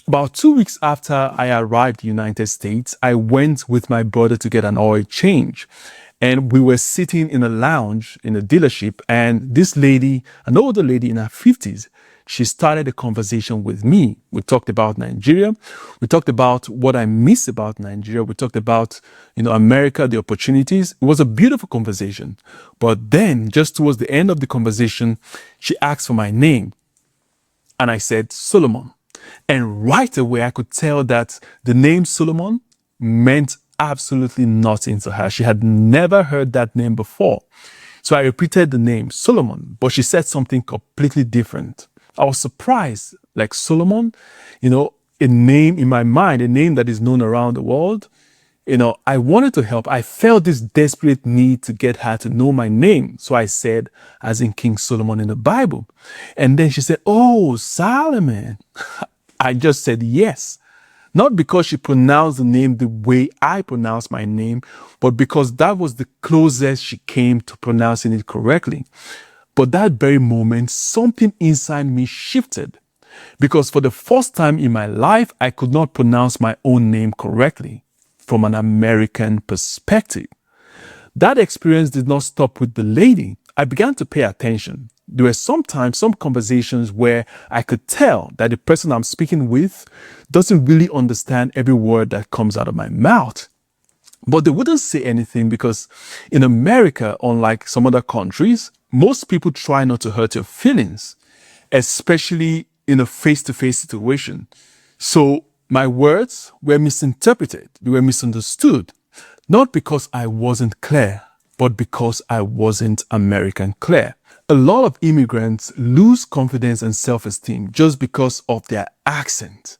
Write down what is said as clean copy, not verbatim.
About 2 weeks after I arrived in the United States, I went with my brother to get an oil change. And we were sitting in a lounge in a dealership, and this lady, an older lady in her 50s, she started a conversation with me. We talked about Nigeria. We talked about what I miss about Nigeria. We talked about, America, the opportunities. It was a beautiful conversation. But then, just towards the end of the conversation, she asked for my name. And I said, Solomon. And right away, I could tell that the name Solomon meant absolutely nothing to her. She had never heard that name before. So I repeated the name Solomon, but she said something completely different. I was surprised, like Solomon, a name in my mind, a name that is known around the world. I wanted to help. I felt this desperate need to get her to know my name. So I said, as in King Solomon in the Bible. And then she said, oh, Solomon. I just said yes. Not because she pronounced the name the way I pronounce my name, but because that was the closest she came to pronouncing it correctly. But that very moment, something inside me shifted. Because for the first time in my life, I could not pronounce my own name correctly from an American perspective. That experience did not stop with the lady. I began to pay attention. There were sometimes some conversations where I could tell that the person I'm speaking with doesn't really understand every word that comes out of my mouth. But they wouldn't say anything because in America, unlike some other countries, most people try not to hurt your feelings, especially in a face-to-face situation. So my words were misinterpreted. They were misunderstood. Not because I wasn't clear, but because I wasn't American clear. A lot of immigrants lose confidence and self-esteem just because of their accent.